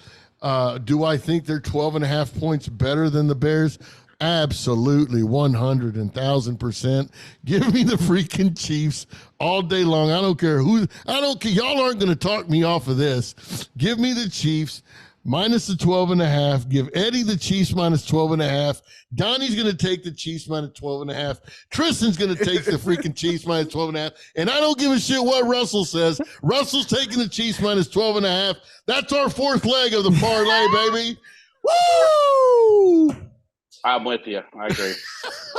Speaker 1: Do I think they're 12.5 points better than the Bears? Absolutely, 100,000%. Give me the freaking Chiefs all day long. I don't care who. I don't care. Y'all aren't going to talk me off of this. Give me the Chiefs minus the 12.5. Give Eddie the Chiefs minus 12.5. Donnie's going to take the Chiefs minus 12.5. Tristan's going to take the freaking Chiefs minus 12.5. And I don't give a shit what Russell says. Russell's taking the Chiefs minus 12.5. That's our fourth leg of the parlay, baby. Woo!
Speaker 3: I'm with you. I agree.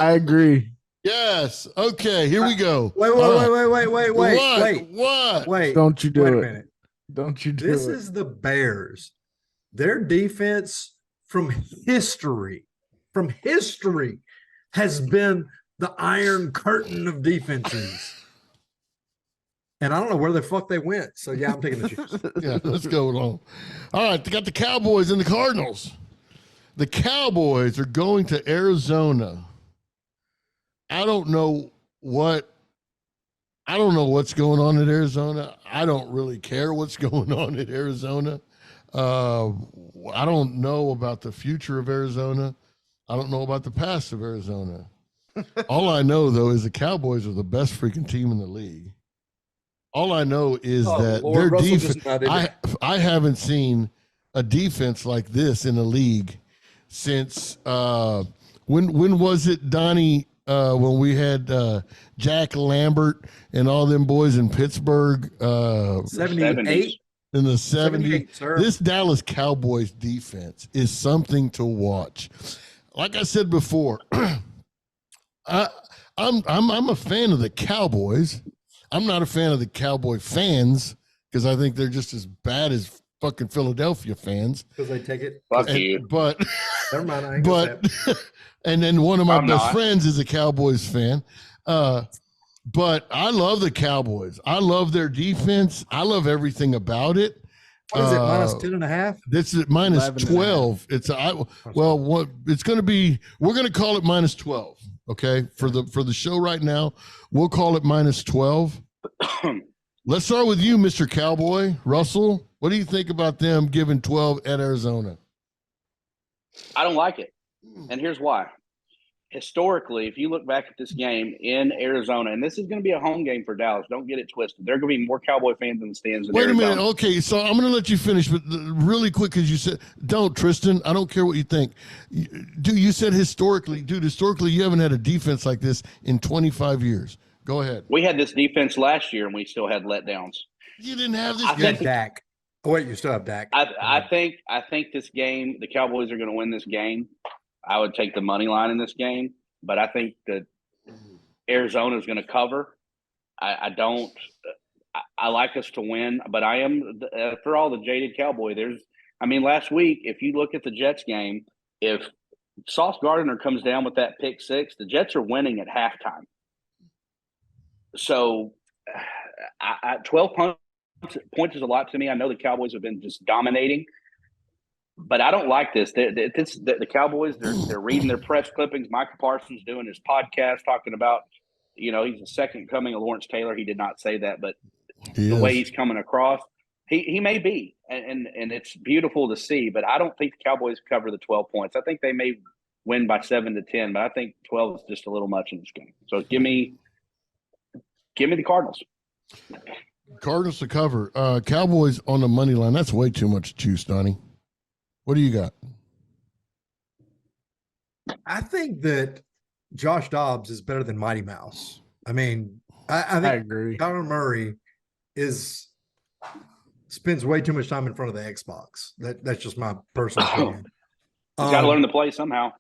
Speaker 2: I agree.
Speaker 1: Yes. Okay, here we go.
Speaker 5: Wait.
Speaker 1: What?
Speaker 2: Don't you do
Speaker 5: Wait
Speaker 2: it.
Speaker 5: a minute.
Speaker 2: Don't you do
Speaker 5: This
Speaker 2: it.
Speaker 5: is the Bears. Their defense from history has been the Iron Curtain of defenses. And I don't know where the fuck they went. So yeah, I'm taking the Chiefs.
Speaker 1: Yeah, let's go along. All right, they got the Cowboys and the Cardinals. The Cowboys are going to Arizona. I don't know what's going on at Arizona. I don't really care what's going on at Arizona. I don't know about the future of Arizona. I don't know about the past of Arizona. All I know, though, is the Cowboys are the best freaking team in the league. All I know is that
Speaker 5: Lord,
Speaker 1: their
Speaker 5: Russell
Speaker 1: defense.
Speaker 5: just nodded.
Speaker 1: I haven't seen a defense like this in the league since when was it, Donnie? When we had Jack Lambert and all them boys in Pittsburgh
Speaker 5: 78.
Speaker 1: in the 70s.
Speaker 5: 78, sir.
Speaker 1: This Dallas Cowboys defense is something to watch. Like I said before, I'm a fan of the Cowboys. I'm not a fan of the Cowboy fans because I think they're just as bad as fucking Philadelphia fans.
Speaker 5: Because they take it.
Speaker 3: Fuck you.
Speaker 1: But
Speaker 5: Never mind. I ain't gonna say it.
Speaker 1: and then one of my
Speaker 3: I'm
Speaker 1: best
Speaker 3: not.
Speaker 1: friends is a Cowboys fan. But I love the Cowboys. I love their defense. I love everything about it.
Speaker 5: What is it? Minus 10.5?
Speaker 1: This is minus
Speaker 2: 11.5.
Speaker 1: 12. It's what it's going to be. We're going to call it minus 12. Okay, for the show right now, we'll call it minus 12. Let's start with you, Mr. Cowboy. Russell, what do you think about them giving 12 at Arizona?
Speaker 3: I don't like it. And here's why. Historically, if you look back at this game in Arizona, and this is going to be a home game for Dallas, don't get it twisted. There are going to be more Cowboy fans in the stands in
Speaker 1: Wait
Speaker 3: Arizona.
Speaker 1: a minute. Okay, so I'm going to let you finish, but really quick, because you said, don't, Tristan. I don't care what you think. You said historically, historically, you haven't had a defense like this in 25 years. Go ahead.
Speaker 3: We had this defense last year, and we still had letdowns.
Speaker 1: You didn't have this
Speaker 3: I
Speaker 5: You
Speaker 1: game.
Speaker 5: had Dak. Oh, wait, you still have Dak.
Speaker 3: I think this game, the Cowboys are going to win this game. I would take the money line in this game, but I think that Arizona is going to cover. I like us to win, but I am for all the jaded Cowboy. Last week, if you look at the Jets game, if Sauce Gardner comes down with that pick six, the Jets are winning at halftime. So 12 points is a lot to me. I know the Cowboys have been just dominating, but I don't like this. The Cowboys, they're reading their press clippings. Michael Parsons doing his podcast talking about, he's the second coming of Lawrence Taylor. He did not say that, but the way he's coming across, he may be, and it's beautiful to see. But I don't think the Cowboys cover the 12 points. I think they may win by 7 to 10, but I think 12 is just a little much in this game. So give me Give me the Cardinals.
Speaker 1: Cardinals to cover. Cowboys on the money line. That's way too much juice, Donnie. What do you got?
Speaker 5: I think that Josh Dobbs is better than Mighty Mouse. I mean, I
Speaker 2: I
Speaker 5: think
Speaker 2: agree.
Speaker 5: Kyler Murray spends way too much time in front of the Xbox. That's just my personal opinion.
Speaker 3: He's got to learn to play somehow.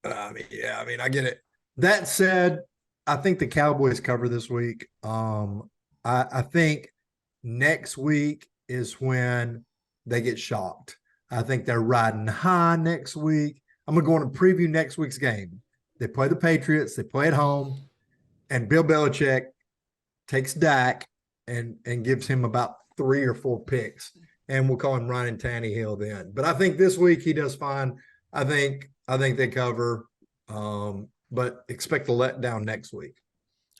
Speaker 5: I mean, I get it. That said, I think the Cowboys cover this week. I think next week is when they get shocked. I think they're riding high next week. I'm going to go on and preview next week's game. They play the Patriots. They play at home. And Bill Belichick takes Dak and gives him about 3 or 4 picks. And we'll call him Ryan Tannehill then. But I think this week he does fine. I think they cover, but expect a letdown next week.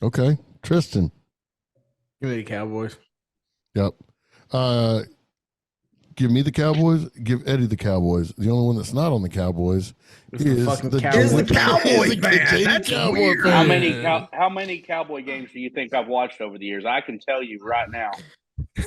Speaker 1: Okay. Tristan.
Speaker 2: Give me the Cowboys.
Speaker 1: Yep. Give me the Cowboys. Give Eddie the Cowboys. The only one that's not on the Cowboys is the
Speaker 5: Cowboy fan. That's
Speaker 1: Cowboy
Speaker 5: weird.
Speaker 1: fan.
Speaker 3: How many Cowboy games do you think I've watched over the years? I can tell you right now.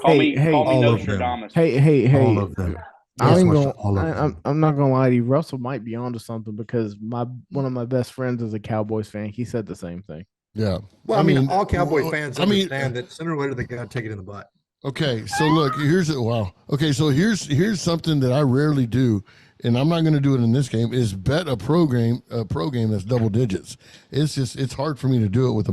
Speaker 3: Call me
Speaker 5: all of them.
Speaker 3: Nostradamus.
Speaker 2: Hey.
Speaker 5: All of them.
Speaker 2: I'm not gonna lie to you. Russell might be onto something because one of my best friends is a Cowboys fan. He said the same thing.
Speaker 1: Yeah.
Speaker 5: Well, I mean, all Cowboy fans understand that sooner or later they got to take it in the butt.
Speaker 1: Okay, so look, here's something that I rarely do, and I'm not going to do it in this game. Is bet a pro game that's double digits. It's hard for me to do it with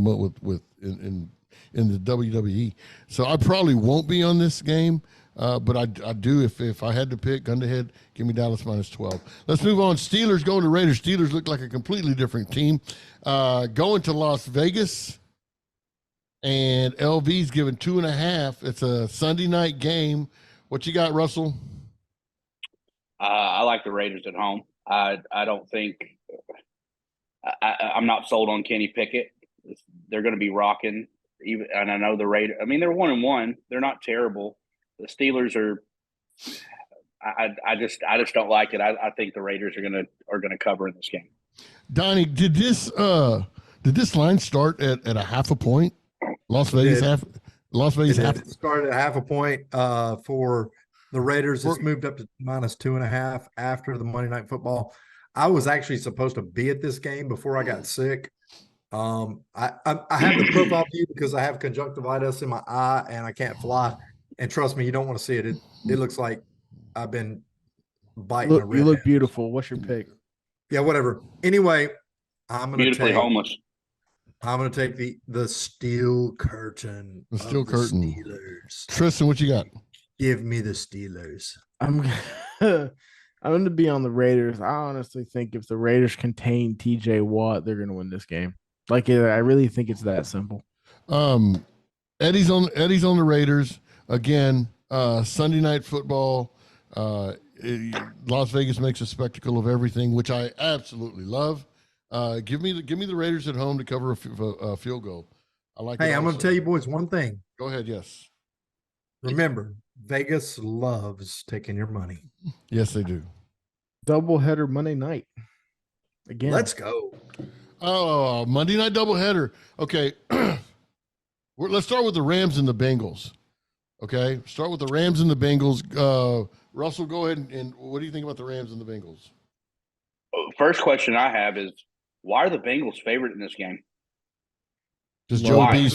Speaker 1: in the WWE. So I probably won't be on this game, but I do if I had to pick gun to head, give me Dallas -12. Let's move on. Steelers going to Raiders. Steelers look like a completely different team. Going to Las Vegas. And LV's given 2.5. It's a Sunday night game. What you got, Russell?
Speaker 3: I like the Raiders at home. I don't think I'm not sold on Kenny Pickett. They're going to be rocking. And I know the Raiders. I mean, they're 1-1. They're not terrible. The Steelers are. I just don't like it. I think the Raiders are gonna cover in this game.
Speaker 1: Donnie, did this line start at a half a point? Las Vegas half.
Speaker 5: It started at half a point for the Raiders. It's moved up to -2.5 after the Monday Night Football. I was actually supposed to be at this game before I got sick. I have the profile view because I have conjunctivitis in my eye and I can't fly. And trust me, you don't want to see it. It looks like I've been biting a red.
Speaker 2: You look beautiful. What's your pick?
Speaker 5: Yeah, whatever. Anyway, I'm going to take the steel curtain.
Speaker 1: The steel curtain.
Speaker 5: Steelers.
Speaker 1: Tristan, what you got?
Speaker 5: Give me the Steelers.
Speaker 2: I'm going to be on the Raiders. I honestly think if the Raiders contain TJ Watt, they're going to win this game. I really think it's that simple.
Speaker 1: Eddie's on the Raiders again. Sunday Night Football. Las Vegas makes a spectacle of everything, which I absolutely love. Give me the Raiders at home to cover a field goal. I like.
Speaker 5: Hey, I'm going to tell you boys one thing.
Speaker 1: Go ahead. Yes.
Speaker 5: Remember, Vegas loves taking your money.
Speaker 1: Yes, they do.
Speaker 2: Doubleheader Monday night. Again.
Speaker 5: Let's go.
Speaker 1: Oh, Monday night doubleheader. Okay. Let's start with the Rams and the Bengals. Okay. Start with the Rams and the Bengals. Russell, go ahead and what do you think about the Rams and the Bengals?
Speaker 3: First question I have is, why are the Bengals favorite in this game?
Speaker 1: Just Joey B's.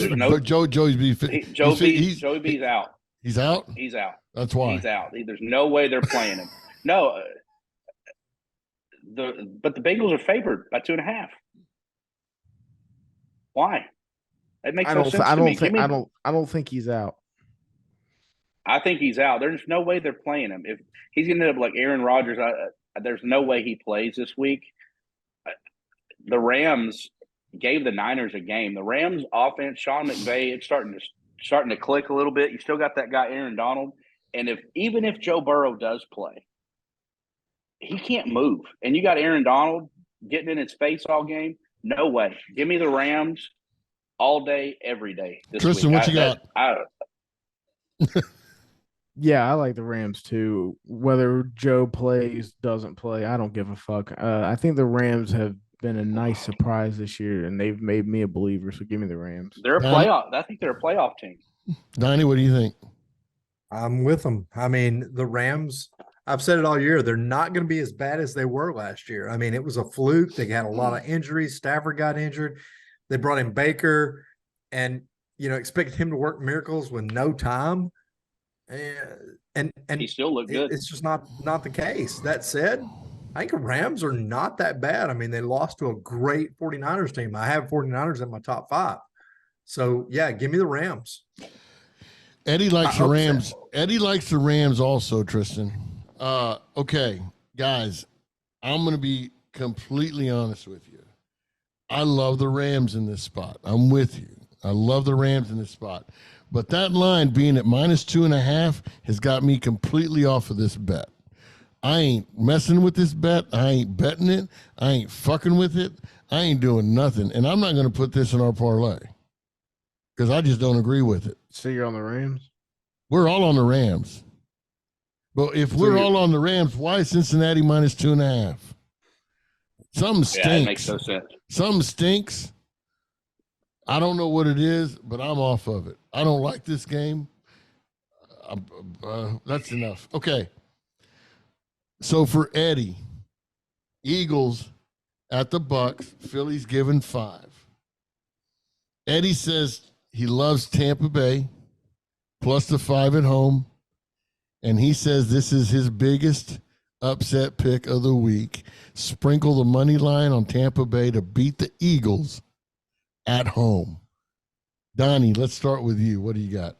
Speaker 3: Joey B's out.
Speaker 1: He's out?
Speaker 3: He's out.
Speaker 1: That's why.
Speaker 3: He's out. There's no way they're playing him. No. But the Bengals are favored by 2.5. Why? It makes no sense to me.
Speaker 2: I don't think he's out.
Speaker 3: I think he's out. There's no way they're playing him. If he's going to end up like Aaron Rodgers, there's no way he plays this week. The Rams gave the Niners a game. The Rams offense, Sean McVay, it's starting to click a little bit. You still got that guy Aaron Donald, and even if Joe Burrow does play, he can't move. And you got Aaron Donald getting in his face all game. No way. Give me the Rams all day, every day.
Speaker 1: Tristan, what you got?
Speaker 2: Yeah, I like the Rams too. Whether Joe plays, doesn't play, I don't give a fuck. I think the Rams have been a nice surprise this year, and they've made me a believer. So give me the Rams.
Speaker 3: They're a playoff. I think they're a playoff team.
Speaker 1: Donnie, what do you think?
Speaker 5: I'm with them. I mean, the Rams, I've said it all year, they're not going to be as bad as they were last year. I mean, it was a fluke. They had a lot of injuries. Stafford got injured. They brought in Baker and, expected him to work miracles with no time. And
Speaker 3: He still looked good.
Speaker 5: It's just not the case. That said, I think the Rams are not that bad. I mean, they lost to a great 49ers team. I have 49ers in my top 5. So, yeah, give me the Rams.
Speaker 1: Eddie likes the Rams. Eddie likes the Rams also, Tristan. Okay, guys, I'm going to be completely honest with you. I love the Rams in this spot. I'm with you. I love the Rams in this spot. But that line being at -2.5 has got me completely off of this bet. I ain't messing with this bet. I ain't betting it. I ain't fucking with it. I ain't doing nothing. And I'm not going to put this in our parlay because I just don't agree with it.
Speaker 2: So you're on the Rams?
Speaker 1: We're all on the Rams. But if we're all on the Rams, why is Cincinnati -2.5? Something stinks.
Speaker 3: Yeah, it makes no sense.
Speaker 1: Something stinks. I don't know what it is, but I'm off of it. I don't like this game. That's enough. Okay. So for Eddie, Eagles at the Bucks, Philly's given 5. Eddie says he loves Tampa Bay, plus the 5 at home. And he says this is his biggest upset pick of the week. Sprinkle the money line on Tampa Bay to beat the Eagles at home. Donnie, let's start with you. What do you got?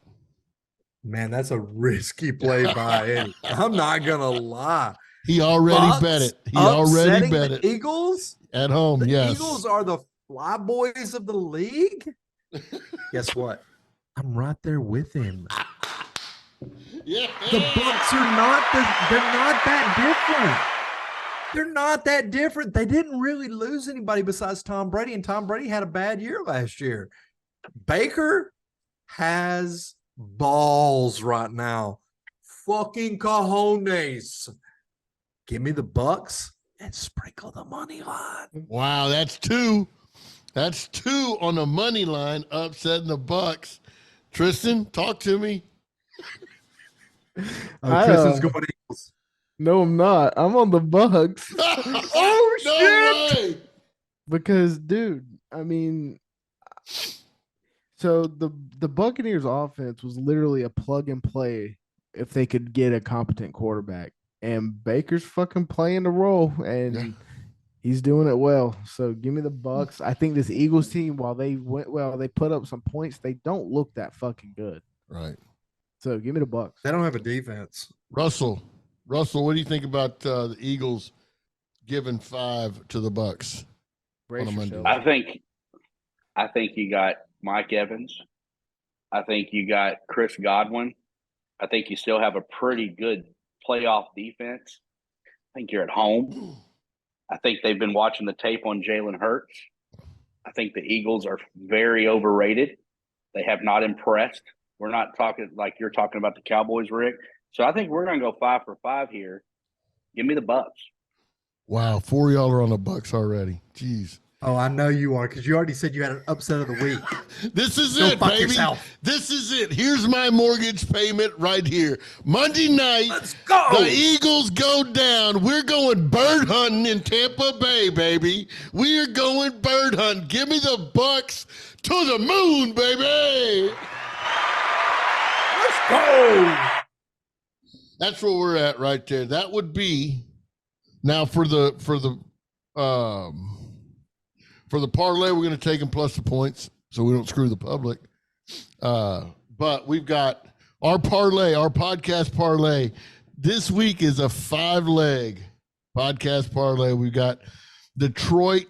Speaker 5: Man, that's a risky play by Eddie. I'm not going to lie.
Speaker 1: He already bet it. He already bet it.
Speaker 5: Eagles?
Speaker 1: At home, yes.
Speaker 5: Eagles are the fly boys of the league? Guess what? I'm right there with him.
Speaker 1: Yeah.
Speaker 5: The Bucks are they're not that different. They're not that different. They didn't really lose anybody besides Tom Brady, and Tom Brady had a bad year last year. Baker has balls right now. Fucking cojones. Give me the Bucks and sprinkle the money line.
Speaker 1: Wow, that's 2. That's 2 on the money line, upsetting the Bucks. Tristan, talk to me.
Speaker 5: Tristan's going Eagles.
Speaker 2: No, I'm not. I'm on the Bucks.
Speaker 5: Oh,
Speaker 1: no
Speaker 5: shit!
Speaker 1: way.
Speaker 2: Because, dude, I mean, so the Buccaneers offense was literally a plug and play if they could get a competent quarterback. And Baker's fucking playing the role, and he's doing it well. So give me the Bucks. I think this Eagles team, while they went well, they put up some points. They don't look that fucking good.
Speaker 1: Right.
Speaker 2: So give me the Bucks.
Speaker 5: They don't have a defense.
Speaker 1: Russell, what do you think about the Eagles giving 5 to the Bucks on a Monday?
Speaker 3: I think you got Mike Evans. I think you got Chris Godwin. I think you still have a pretty good playoff defense. I think you're at home. I think they've been watching the tape on Jalen Hurts. I think the Eagles are very overrated. They have not impressed. We're not talking like you're talking about the Cowboys, Rick. So I think we're going to go 5 for 5 here. Give me the Bucks.
Speaker 1: Wow, 4 of y'all are on the Bucks already. Jeez.
Speaker 5: Oh, I know you are, because you already said you had an upset of the week.
Speaker 1: This is
Speaker 5: Go
Speaker 1: it,
Speaker 5: fuck
Speaker 1: baby.
Speaker 5: yourself.
Speaker 1: This is it. Here's my mortgage payment right here. Monday night,
Speaker 5: Let's go.
Speaker 1: The Eagles go down. We're going bird hunting in Tampa Bay, baby. We are going bird hunting. Give me the Bucks to the moon, baby.
Speaker 5: Let's go.
Speaker 1: That's where we're at right there. That would be now for the parlay. We're going to take them plus the points so we don't screw the public. But we've got our parlay, our podcast parlay. This week is a 5-leg podcast parlay. We've got Detroit,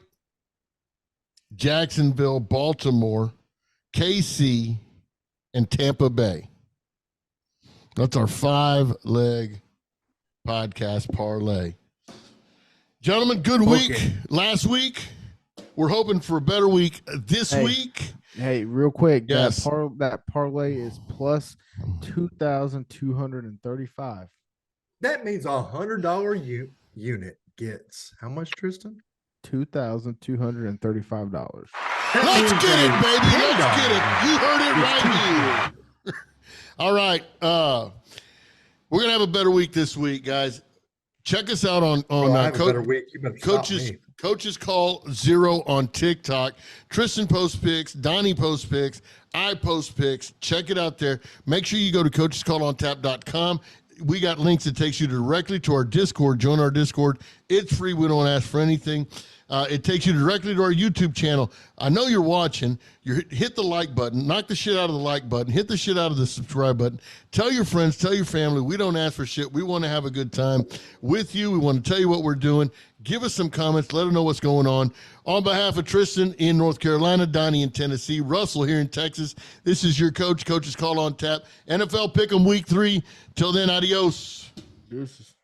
Speaker 1: Jacksonville, Baltimore, KC, and Tampa Bay. That's our 5-leg podcast parlay. Gentlemen, good week. Last week, we're hoping for a better week this week.
Speaker 2: Hey, real quick,
Speaker 1: Yes.
Speaker 2: that parlay is plus 2,235.
Speaker 5: That means $100 unit gets how much, Tristan?
Speaker 2: $2,235.
Speaker 1: Let's get it, baby. Let's get it. You heard it right here. All right. We're gonna have a better week this week, guys. Check us out on
Speaker 5: I have a better week. You better stop me.
Speaker 1: Coaches Call 0 on TikTok. Tristan posts picks. Donnie posts picks. I post picks. Check it out there. Make sure you go to CoachesCallOnTap.com. We got links that takes you directly to our Discord. Join our Discord. It's free. We don't ask for anything. It takes you directly to our YouTube channel. I know you're watching. Hit the like button. Knock the shit out of the like button. Hit the shit out of the subscribe button. Tell your friends. Tell your family. We don't ask for shit. We want to have a good time with you. We want to tell you what we're doing. Give us some comments. Let us know what's going on. On behalf of Tristan in North Carolina, Donnie in Tennessee, Russell here in Texas, this is your coach, Coach's Call on Tap. NFL Pick'em Week 3. Till then, adios.
Speaker 2: Deuces.